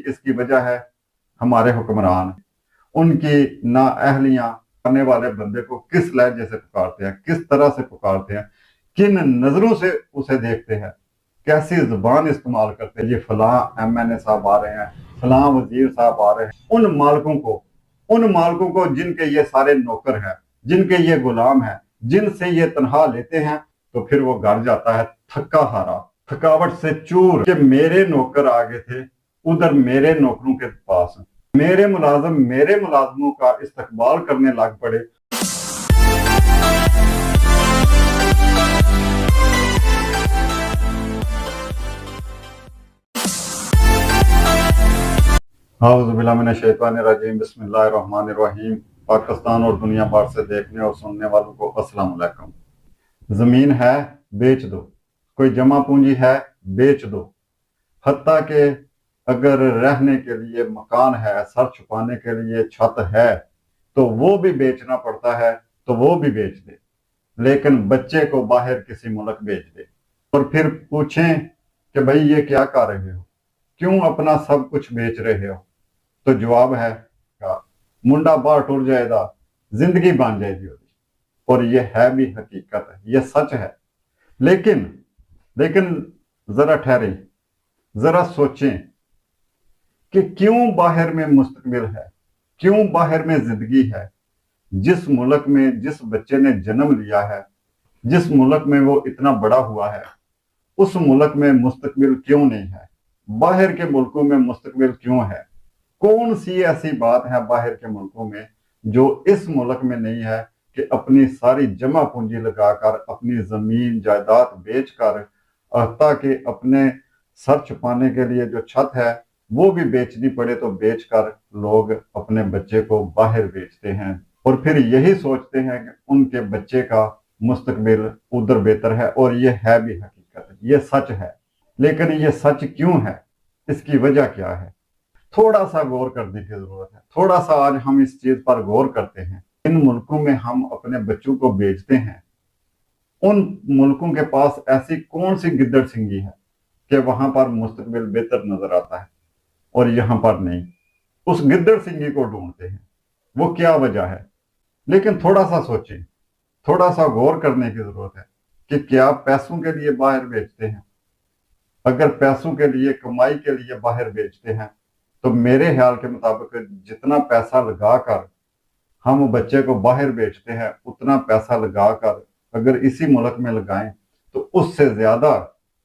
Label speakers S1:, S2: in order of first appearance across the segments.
S1: इसकी वजह है हमारे हुक्मरान। उनकी नाअहलियां करने वाले बंदे को किस लहजे से पुकारते हैं, किस तरह से पुकारते हैं, किन नजरों से उसे देखते हैं, कैसी जुबान इस्तेमाल करते हैं। ये फलां MNA साहब आ रहे हैं, फलां वजीर साहब आ रहे हैं। उन मालिकों को जिनके ये सारे नौकर हैं, जिनके ये गुलाम हैं, जिनसे ये तनख्वाह लेते हैं, तो फिर वो घर जाता है थका हारा, थकावट से चूर कि मेरे नौकर आगे थे, उधर मेरे नौकरों के पास मेरे मुलाजमों का इस्तकबाल करने लग पड़े। औज़ुबिल्लाहिमिनश्शैतानिर्रजीम, बिस्मिल्लाहिर्रहमानिर्रहीम। पाकिस्तान और दुनिया भर से देखने और सुनने वालों को अस्सलाम वालेकुम। जमीन है बेच दो, कोई जमा पूंजी है बेच दो, हत्ता के अगर रहने के लिए मकान है, सर छुपाने के लिए छत है, तो वो भी बेचना पड़ता है, तो वो भी बेच दे। लेकिन बच्चे को बाहर किसी मुल्क भेज दे और फिर पूछें कि भाई ये क्या कर रहे हो, क्यों अपना सब कुछ बेच रहे हो, तो जवाब है मुंडा बाहर टुर जाएगा, जिंदगी बन जाएगी। और ये है भी हकीकत है, ये सच है। लेकिन जरा ठहरे, जरा सोचें कि क्यों बाहर में मुस्तकबिल है, क्यों बाहर में जिंदगी है। जिस मुल्क में जिस बच्चे ने जन्म लिया है, जिस मुल्क में वो इतना बड़ा हुआ है, उस मुल्क में मुस्तकबिल क्यों नहीं है? बाहर के मुल्कों में मुस्तकबिल क्यों है? कौन सी ऐसी बात है बाहर के मुल्कों में जो इस मुल्क में नहीं है कि अपनी सारी जमा पूंजी लगाकर, अपनी जमीन जायदाद बेचकर, ताकि अपने सर छुपाने के लिए जो छत है वो भी बेचनी पड़े तो बेचकर लोग अपने बच्चे को बाहर बेचते हैं और फिर यही सोचते हैं कि उनके बच्चे का मुस्तकबिल उधर बेहतर है। और ये है भी हकीकत, ये सच है। लेकिन ये सच क्यों है, इसकी वजह क्या है, थोड़ा सा गौर करने की जरूरत है। थोड़ा सा आज हम इस चीज पर गौर करते हैं। इन मुल्कों में हम अपने बच्चों को बेचते हैं, उन मुल्कों के पास ऐसी कौन सी गिद्दड़ सिंगी है कि वहां पर मुस्तकबिल बेहतर नजर आता है और यहाँ पर नहीं। उस गिद्दड़ सिंगी को ढूंढते हैं, वो क्या वजह है। लेकिन थोड़ा सा सोचें, थोड़ा सा गौर करने की जरूरत है कि क्या पैसों के लिए बाहर बेचते हैं? अगर पैसों के लिए, कमाई के लिए बाहर बेचते हैं, तो मेरे ख्याल के मुताबिक जितना पैसा लगाकर हम बच्चे को बाहर बेचते हैं, उतना पैसा लगाकर अगर इसी मुल्क में लगाएं तो उससे ज्यादा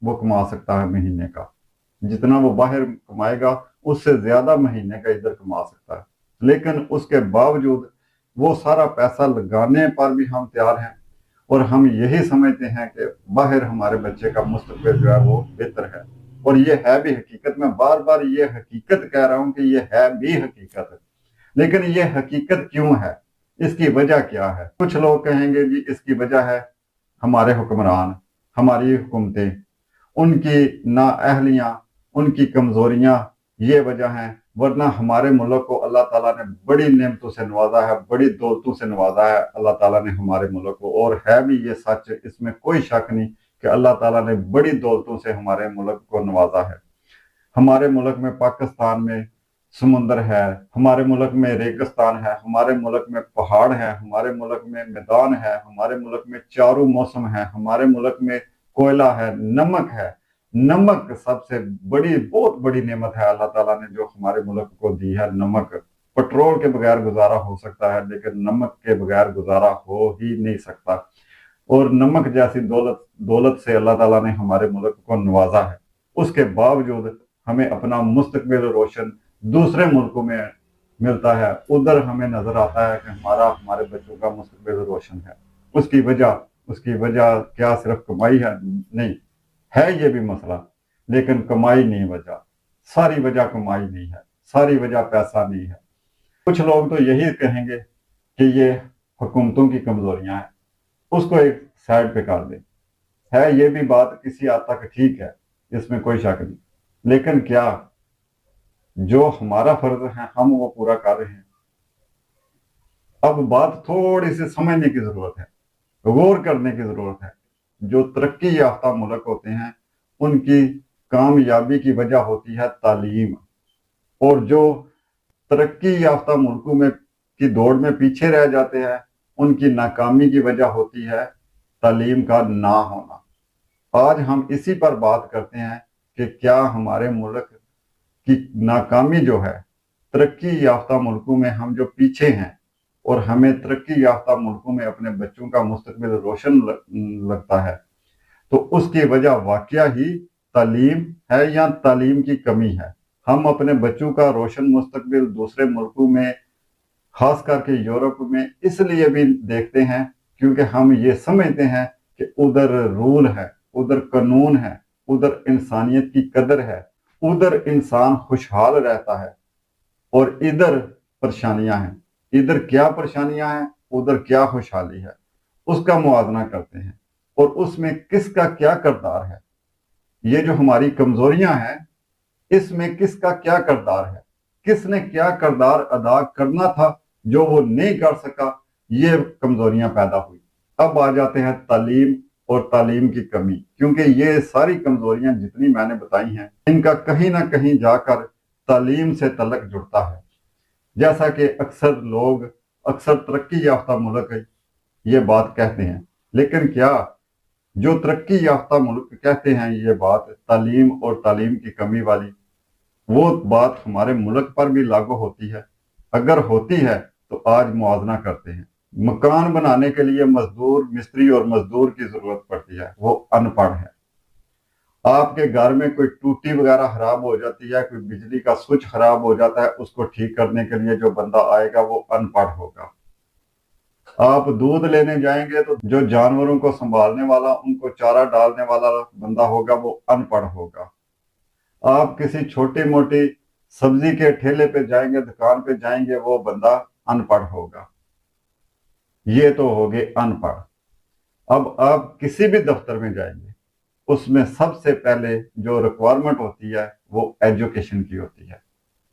S1: वो कमा सकता है महीने का। जितना वो बाहर कमाएगा उससे ज्यादा महीने का इधर कमा सकता है। लेकिन उसके बावजूद वो सारा पैसा लगाने पर भी हम तैयार हैं और हम यही समझते हैं कि बाहर हमारे बच्चे का मुस्तकबिल जो है वो बेहतर है। और ये है भी हकीकत। मैं बार बार ये हकीकत कह रहा हूं कि ये है भी हकीकत। लेकिन ये हकीकत क्यों है, इसकी वजह क्या है? कुछ लोग कहेंगे जी इसकी वजह है हमारे हुक्मरान, हमारी हुकूमतें, उनकी नाअहलियां, उनकी कमजोरियां, ये वजह है। वरना हमारे मुल्क को अल्लाह ताला ने बड़ी नेमतों से नवाजा है, बड़ी दौलतों से नवाजा है अल्लाह ताला ने हमारे मुल्क को। और है भी ये सच, इसमें कोई शक नहीं कि अल्लाह ताला ने बड़ी दौलतों से हमारे मुल्क को नवाजा है। हमारे मुल्क में, पाकिस्तान में समुंदर है, हमारे मुल्क में रेगिस्तान है, हमारे मुल्क में पहाड़ है, हमारे मुल्क में मैदान है, हमारे मुल्क में चारों मौसम है, हमारे मुल्क में कोयला है, नमक है। नमक सबसे बड़ी, बहुत बड़ी नेमत है अल्लाह ताला ने जो हमारे मुल्क को दी है, नमक। पेट्रोल के बगैर गुजारा हो सकता है, लेकिन नमक के बगैर गुजारा हो ही नहीं सकता। और नमक जैसी दौलत से अल्लाह ताला ने हमारे मुल्क को नवाजा है। उसके बावजूद हमें अपना मुस्तकबिल रोशन दूसरे मुल्कों में मिलता है, उधर हमें नजर आता है कि हमारे बच्चों का मुस्तकबिल रोशन है। उसकी वजह क्या सिर्फ कमाई है? नहीं है, ये भी मसला, लेकिन कमाई नहीं वजह। सारी वजह कमाई नहीं है, सारी वजह पैसा नहीं है। कुछ लोग तो यही कहेंगे कि ये हुकूमतों की कमजोरियां हैं, उसको एक साइड पे कर दें। है ये भी बात किसी हद तक ठीक है, इसमें कोई शक नहीं। लेकिन क्या जो हमारा फर्ज है हम वो पूरा कर रहे हैं? अब बात थोड़ी सी समझने की जरूरत है, गौर करने की जरूरत है। जो तरक्की याफ्ता मुल्क होते हैं उनकी कामयाबी की वजह होती है तालीम, और जो तरक्की याफ्ता मुल्कों में की दौड़ में पीछे रह जाते हैं, उनकी नाकामी की वजह होती है तालीम का ना होना। आज हम इसी पर बात करते हैं कि क्या हमारे मुल्क की नाकामी जो है, तरक्की याफ्ता मुल्कों में हम जो पीछे हैं और हमें तरक्की याफ्ता मुल्कों में अपने बच्चों का मुस्तकबिल रोशन लगता है, तो उसकी वजह वाकया ही तालीम है या तालीम की कमी है। हम अपने बच्चों का रोशन मुस्तकबिल दूसरे मुल्कों में, खास करके यूरोप में, इसलिए भी देखते हैं क्योंकि हम ये समझते हैं कि उधर रूल है, उधर कानून है, उधर इंसानियत की कदर है, उधर इंसान खुशहाल रहता है, और इधर परेशानियां हैं। इधर क्या परेशानियां हैं, उधर क्या खुशहाली है, उसका मुआवजा करते हैं और उसमें किसका क्या किरदार है। ये जो हमारी कमजोरियां हैं, इसमें किसका क्या किरदार है, किसने क्या किरदार अदा करना था जो वो नहीं कर सका, ये कमजोरियां पैदा हुई। अब आ जाते हैं तालीम और तालीम की कमी, क्योंकि ये सारी कमजोरियां जितनी मैंने बताई हैं, इनका कहीं ना कहीं जाकर तालीम से तल्लुक जुड़ता है। जैसा कि अक्सर लोग, अक्सर तरक्की याफ्ता मुल्क ये बात कहते हैं, लेकिन क्या जो तरक्की याफ्ता मुल्क कहते हैं ये बात तालीम और तालीम की कमी वाली, वो बात हमारे मुल्क पर भी लागू होती है? अगर होती है तो आज मुआवजा करते हैं। मकान बनाने के लिए मजदूर, मिस्त्री और मजदूर की जरूरत पड़ती है, वो अनपढ़ है। आपके घर में कोई टूटी वगैरह खराब हो जाती है, कोई बिजली का स्विच खराब हो जाता है, उसको ठीक करने के लिए जो बंदा आएगा वो अनपढ़ होगा। आप दूध लेने जाएंगे तो जो जानवरों को संभालने वाला, उनको चारा डालने वाला बंदा होगा, वो अनपढ़ होगा। आप किसी छोटी मोटी सब्जी के ठेले पे जाएंगे, दुकान पे जाएंगे, वो बंदा अनपढ़ होगा। ये तो हो गए अनपढ़। अब आप किसी भी दफ्तर में जाएंगे, उसमें सबसे पहले जो रिक्वायरमेंट होती है वो एजुकेशन की होती है,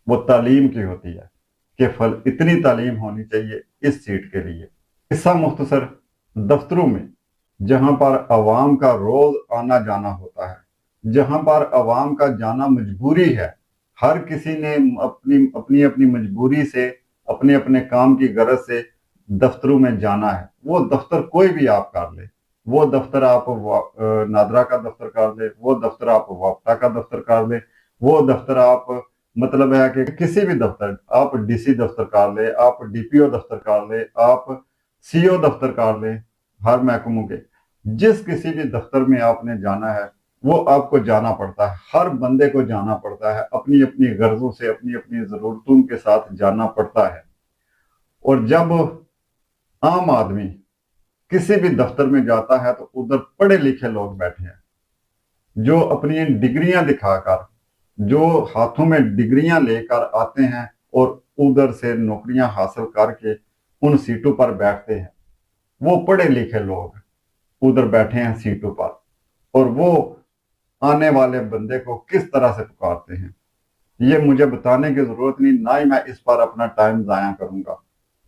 S1: वो तालीम की होती है कि फल इतनी तालीम होनी चाहिए इस सीट के लिए। किस्सा मुख्तसर, दफ्तरों में जहां पर अवाम का रोज आना जाना होता है, जहां पर अवाम का जाना मजबूरी है, हर किसी ने अपनी अपनी मजबूरी से, अपने अपने काम की गरज से दफ्तरों में जाना है। वो दफ्तर कोई भी आप कर ले, वो दफ्तर आप नादरा का दफ्तर कर ले, वो दफ्तर आप वापटा का दफ्तर कर ले, वो दफ्तर आप, मतलब है कि किसी भी दफ्तर, आप डीसी दफ्तर कर ले, आप डीपीओ दफ्तर कर ले, आप सीओ दफ्तर कर ले, हर महकमों के जिस किसी भी दफ्तर में आपने जाना है वो आपको जाना पड़ता है। हर बंदे को जाना पड़ता है, अपनी अपनी गर्जों से, अपनी अपनी जरूरतों के साथ जाना पड़ता है। और जब आम आदमी किसी भी दफ्तर में जाता है तो उधर पढ़े लिखे लोग बैठे हैं, जो अपनी डिग्रियां दिखाकर, जो हाथों में डिग्रियां लेकर आते हैं और उधर से नौकरियां हासिल करके उन सीटों पर बैठते हैं। वो पढ़े लिखे लोग उधर बैठे हैं सीटों पर, और वो आने वाले बंदे को किस तरह से पुकारते हैं, ये मुझे बताने की जरूरत नहीं, ना ही मैं इस पर अपना टाइम जाया करूंगा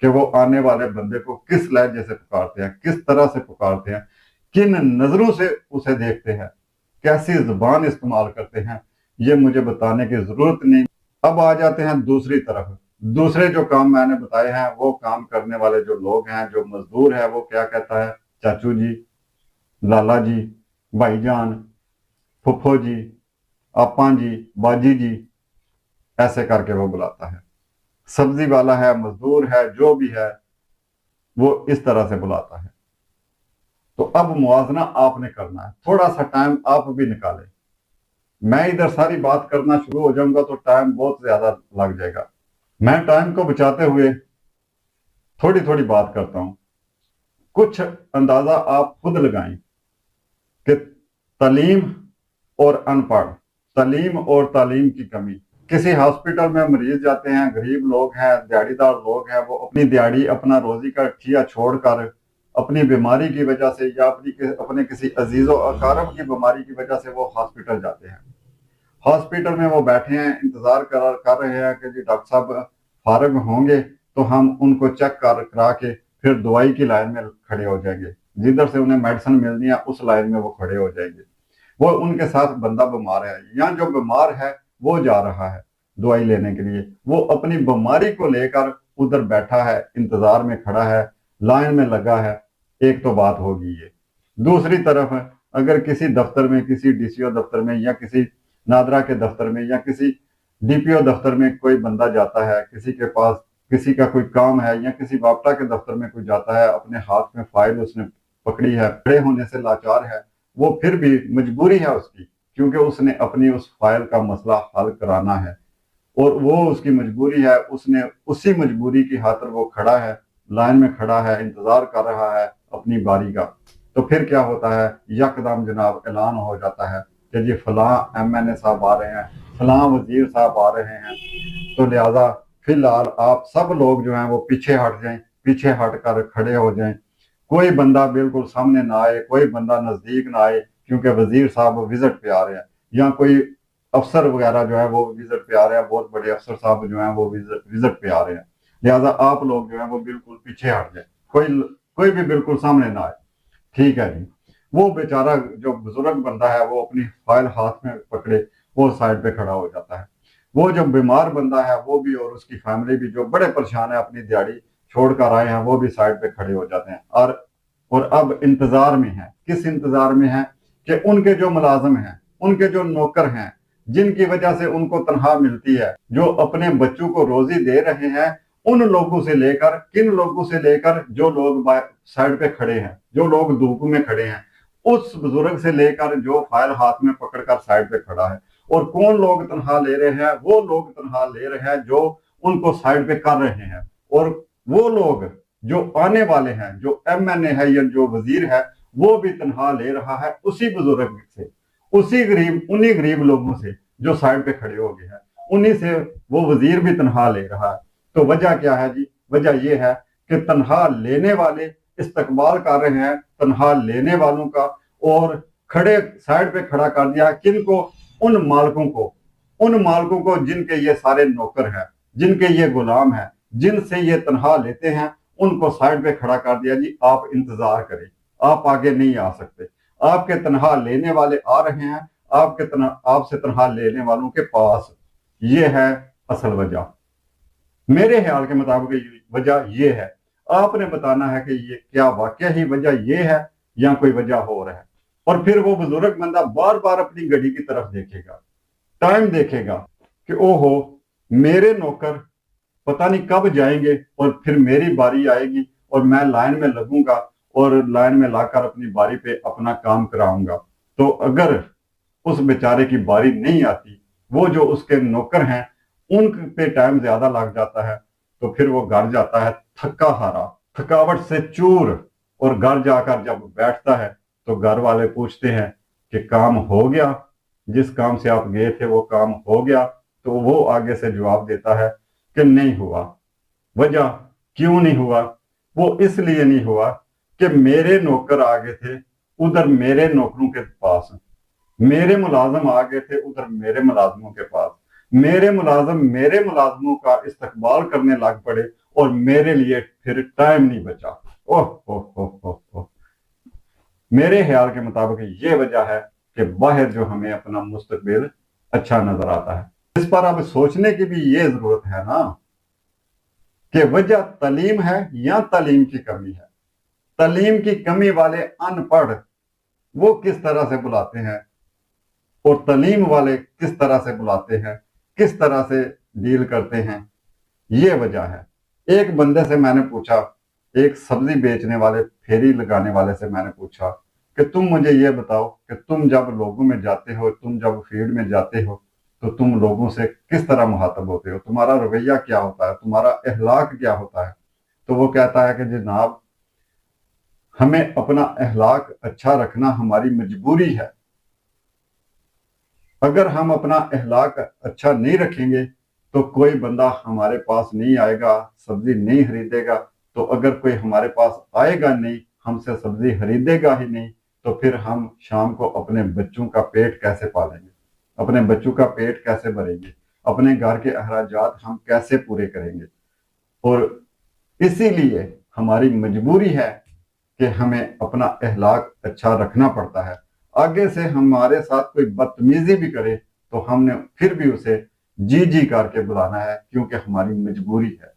S1: कि वो आने वाले बंदे को किस लहजे से पुकारते हैं, किस तरह से पुकारते हैं, किन नजरों से उसे देखते हैं, कैसी जुबान इस्तेमाल करते हैं, ये मुझे बताने की जरूरत नहीं। अब आ जाते हैं दूसरी तरफ। दूसरे जो काम मैंने बताए हैं, वो काम करने वाले जो लोग हैं, जो मजदूर है, वो क्या कहता है? चाचू जी, लाला जी, भाईजान, फुफो जी, आपा जी, बाजी जी, ऐसे करके वो बुलाता है। सब्जी वाला है, मजदूर है, जो भी है, वो इस तरह से बुलाता है। तो अब मुआवजा आपने करना है, थोड़ा सा टाइम आप भी निकालें। मैं इधर सारी बात करना शुरू हो जाऊंगा तो टाइम बहुत ज्यादा लग जाएगा। मैं टाइम को बचाते हुए थोड़ी थोड़ी बात करता हूं। कुछ अंदाजा आप खुद लगाएं कि तालीम और अनपढ़, तालीम और तालीम की कमी। किसी हॉस्पिटल में मरीज जाते हैं, गरीब लोग हैं, दिहाड़ीदार लोग हैं, वो अपनी दिहाड़ी, अपना रोजी का ठिया छोड़कर अपनी बीमारी की वजह से या अपने किसी अजीजो अकारब की बीमारी की वजह से वो हॉस्पिटल जाते हैं। हॉस्पिटल में वो बैठे हैं, इंतजार कर रहे हैं कि जी डॉक्टर साहब फारग होंगे तो हम उनको चेक करा के फिर दवाई की लाइन में खड़े हो जाएंगे। जिधर से उन्हें मेडिसिन मिलनी है उस लाइन में वो खड़े हो जाएंगे। वो उनके साथ बंदा बीमार है, या जो बीमार है वो जा रहा है, दवाई लेने के लिए, वो अपनी बीमारी को लेकर उधर बैठा है, इंतजार में खड़ा है, लाइन में लगा है। एक तो बात होगी ये। दूसरी तरफ अगर किसी दफ्तर में, किसी डीसीओ दफ्तर में या किसी नादरा के दफ्तर में या किसी डीपीओ दफ्तर में कोई बंदा जाता है, किसी के पास किसी का कोई काम है, या किसी बाप्टा के दफ्तर में कोई जाता है, अपने हाथ में फाइल उसने पकड़ी है, खड़े होने से लाचार है, वो फिर भी मजबूरी है उसकी, क्योंकि उसने अपनी उस फाइल का मसला हल कराना है और वो उसकी मजबूरी है। उसने उसी मजबूरी की खातिर वो खड़ा है, लाइन में खड़ा है, इंतजार कर रहा है अपनी बारी का। तो फिर क्या होता है, यकदम जनाब ऐलान हो जाता है कि जी फलां एमएनए साहब आ रहे हैं, फलां वजीर साहब आ रहे हैं, तो लिहाजा फिलहाल आप सब लोग जो हैं वो पीछे हट जाएं, पीछे हट कर खड़े हो जाएं। कोई बंदा बिल्कुल सामने ना आए, कोई बंदा नजदीक ना आए, क्योंकि वजीर साहब विजिट पे आ रहे हैं, या कोई अफसर वगैरह जो है वो विजिट पे आ रहे हैं, बहुत बड़े अफसर साहब जो हैं वो विजिट पे आ रहे हैं। लिहाजा आप लोग जो है वो बिल्कुल पीछे हट जाए, कोई भी बिल्कुल सामने ना आए। ठीक है जी। वो बेचारा जो बुजुर्ग बंदा है वो अपनी फाइल हाथ में पकड़े वो साइड पे खड़ा हो जाता है। वो जो बीमार बंदा है वो भी और उसकी फैमिली भी जो बड़े परेशान है, अपनी दिहाड़ी छोड़कर आए हैं, वो भी साइड पे खड़े हो जाते हैं। और अब इंतजार में है, किस इंतजार में है कि उनके जो मुलाजिम हैं, उनके जो नौकर हैं, जिनकी वजह से उनको तनख्वाह मिलती है, जो अपने बच्चों को रोजी दे रहे हैं, उन लोगों से लेकर, किन लोगों से लेकर, जो लोग साइड पे खड़े हैं, जो लोग धूप में खड़े हैं, उस बुजुर्ग से लेकर जो फाइल हाथ में पकड़कर साइड पे खड़ा है। और कौन लोग तनख्वाह ले रहे हैं, वो लोग तनख्वाह ले रहे हैं जो उनको साइड पे कर रहे हैं। और वो लोग जो आने वाले हैं, जो एमएनए है या जो वजीर है, वो भी तनख्वाह ले रहा है उसी बुजुर्ग से, उन्हीं गरीब लोगों से जो साइड पे खड़े हो गए हैं, उन्हीं से वो वजीर भी तनख्वाह ले रहा है। तो वजह क्या है जी? वजह यह है कि तनख्वाह लेने वाले इस्तकबाल कर रहे हैं तनख्वाह लेने वालों का, और खड़े साइड पे खड़ा कर दिया किनको? उन मालकों को जिनके ये सारे नौकर हैं, जिनके ये गुलाम हैं, जिनसे ये तनख्वाह लेते हैं, उनको साइड पे खड़ा कर दिया जी आप इंतजार करें, आप आगे नहीं आ सकते, आपके तनख्वाह लेने वाले आ रहे हैं, आपसे तनख्वाह लेने वालों के पास। ये है असल वजह। मेरे ख्याल के मुताबिक वजह ये है। आपने बताना है कि ये क्या वाकया ही वजह ये है या कोई वजह हो रहा है। और फिर वो बुजुर्ग बंदा बार बार अपनी घड़ी की तरफ देखेगा, टाइम देखेगा कि ओहो मेरे नौकर पता नहीं कब जाएंगे और फिर मेरी बारी आएगी और मैं लाइन में लगूंगा और लाइन में लाकर अपनी बारी पे अपना काम कराऊंगा। तो अगर उस बेचारे की बारी नहीं आती, वो जो उसके नौकर हैं उन पे टाइम ज्यादा लग जाता है, तो फिर वो घर जाता है थका हारा, थकावट से चूर, और घर जाकर जब बैठता है तो घर वाले पूछते हैं कि काम हो गया, जिस काम से आप गए थे वो काम हो गया? तो वो आगे से जवाब देता है कि नहीं हुआ। वजह क्यों नहीं हुआ? वो इसलिए नहीं हुआ कि मेरे नौकर आ गए थे उधर मेरे नौकरों के पास, मेरे मुलाजिम आ गए थे उधर मेरे मुलाजिमों के पास, मेरे मुलाजिम मेरे मुलाजिमों का इस्तकबाल करने लग पड़े और मेरे लिए फिर टाइम नहीं बचा। ओह। मेरे ख्याल के मुताबिक ये वजह है कि बाहर जो हमें अपना मुस्तकबिल अच्छा नजर आता है। इस पर अब सोचने की भी ये जरूरत है ना कि वजह तालीम है या तालीम की कमी है। तालीम की कमी वाले अनपढ़ वो किस तरह से बुलाते हैं और तालीम वाले किस तरह से बुलाते हैं, किस तरह से डील करते हैं, ये वजह है। एक बंदे से मैंने पूछा, एक सब्जी बेचने वाले, फेरी लगाने वाले से मैंने पूछा कि तुम मुझे ये बताओ कि तुम जब लोगों में जाते हो, तुम जब फील्ड में जाते हो, तो तुम लोगों से किस तरह मुखातब होते हो, तुम्हारा रवैया क्या होता है, तुम्हारा अखलाक क्या होता है? तो वो कहता है कि जनाब हमें अपना अखलाक अच्छा रखना हमारी मजबूरी है। अगर हम अपना अखलाक अच्छा नहीं रखेंगे तो कोई बंदा हमारे पास नहीं आएगा, सब्जी नहीं खरीदेगा। तो अगर कोई हमारे पास आएगा नहीं, हमसे सब्जी खरीदेगा ही नहीं, तो फिर हम शाम को अपने बच्चों का पेट कैसे पालेंगे, अपने बच्चों का पेट कैसे भरेंगे, अपने घर के अखराजात हम कैसे पूरे करेंगे? और इसीलिए हमारी मजबूरी है कि हमें अपना अखलाक अच्छा रखना पड़ता है। आगे से हमारे साथ कोई बदतमीजी भी करे तो हमने फिर भी उसे जी जी करके बुलाना है क्योंकि हमारी मजबूरी है।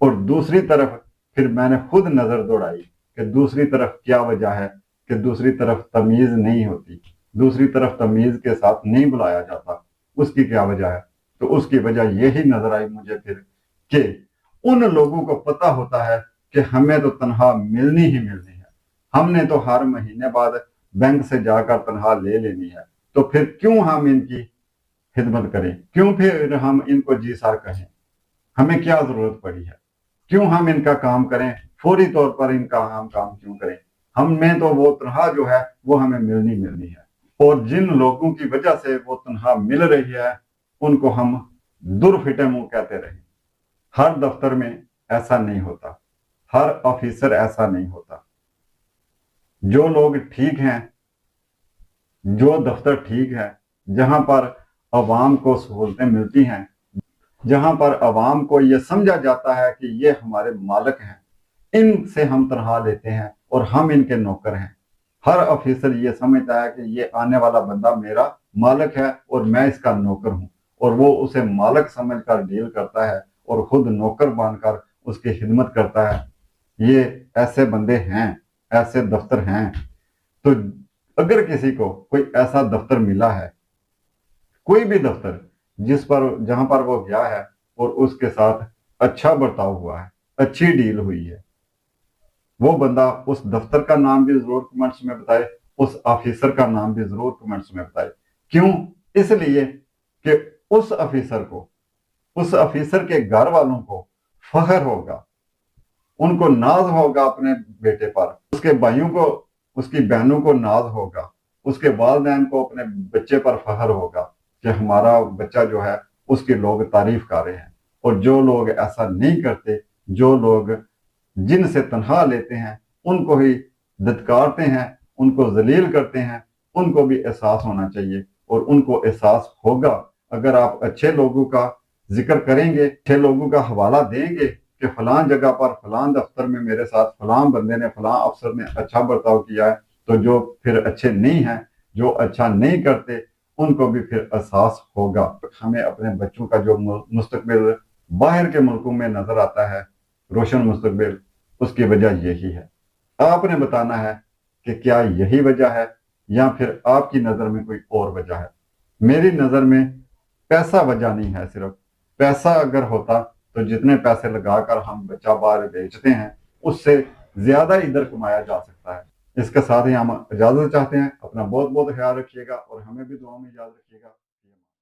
S1: और दूसरी तरफ फिर मैंने खुद नजर दौड़ाई कि दूसरी तरफ क्या वजह है, कि दूसरी तरफ तमीज नहीं होती, दूसरी तरफ तमीज के साथ नहीं बुलाया जाता, उसकी क्या वजह है। तो उसकी वजह यही नजर आई मुझे फिर कि उन लोगों को पता होता है कि हमें तो तनख्वाह मिलनी ही मिलनी है, हमने तो हर महीने बाद बैंक से जाकर तनख्वाह ले लेनी है, तो फिर क्यों हम इनकी खिदमत करें, क्यों फिर हम इनको जी सर कहें, हमें क्या जरूरत पड़ी है, क्यों हम इनका काम करें, फौरी तौर पर इनका हम काम क्यों करें, हमें तो वो तनख्वाह जो है वो हमें मिलनी मिलनी है। और जिन लोगों की वजह से वो तनख्वाह मिल रही है उनको हम दुरफिटे मुंह कहते रहे। हर दफ्तर में ऐसा नहीं होता, हर ऑफिसर ऐसा नहीं होता। जो लोग ठीक हैं, जो दफ्तर ठीक है, जहां पर अवाम को सहूलतें मिलती हैं, जहां पर अवाम को ये समझा जाता है कि ये हमारे मालिक हैं, इनसे हम तनख्वाह लेते हैं और हम इनके नौकर हैं। हर ऑफिसर ये समझता है कि ये आने वाला बंदा मेरा मालिक है और मैं इसका नौकर हूं, और वो उसे मालिक समझकर डील करता है और खुद नौकर बनकर उसकी खिदमत करता है। ये ऐसे बंदे हैं, ऐसे दफ्तर हैं। तो अगर किसी को कोई ऐसा दफ्तर मिला है, कोई भी दफ्तर जहां पर वो गया है और उसके साथ अच्छा बर्ताव हुआ है, अच्छी डील हुई है, वो बंदा उस दफ्तर का नाम भी जरूर कमेंट्स में बताए, उस ऑफिसर का नाम भी जरूर कमेंट्स में बताए। क्यों? इसलिए कि उस ऑफिसर को, उस ऑफिसर के घर वालों को फख्र होगा, उनको नाज होगा अपने बेटे पर, उसके भाइयों को, उसकी बहनों को नाज होगा, उसके वालिदैन को अपने बच्चे पर फख्र होगा कि हमारा बच्चा जो है उसकी लोग तारीफ कर रहे हैं। और जो लोग ऐसा नहीं करते, जो लोग जिनसे तनख्वाह लेते हैं उनको ही धत्कारते हैं, उनको जलील करते हैं, उनको भी एहसास होना चाहिए। और उनको एहसास होगा अगर आप अच्छे लोगों का जिक्र करेंगे, अच्छे लोगों का हवाला देंगे कि फलां जगह पर फलां दफ्तर में मेरे साथ फलां बंदे ने, फलां अफसर ने अच्छा बर्ताव किया है, तो जो फिर अच्छे नहीं हैं, जो अच्छा नहीं करते, उनको भी फिर एहसास होगा। हमें अपने बच्चों का जो मुस्तकबिल बाहर के मुल्कों में नजर आता है, रोशन मुस्तकबिल, उसकी वजह यही है। आपने बताना है कि क्या यही वजह है या फिर आपकी नजर में कोई और वजह है। मेरी नजर में पैसा वजह नहीं है। सिर्फ पैसा अगर होता तो जितने पैसे लगाकर हम बच्चा बाहर बेचते हैं उससे ज्यादा इधर कमाया जा सकता है। इसके साथ ही हम इजाजत चाहते हैं। अपना बहुत बहुत ख्याल रखिएगा और हमें भी दुआ में याद रखिएगा।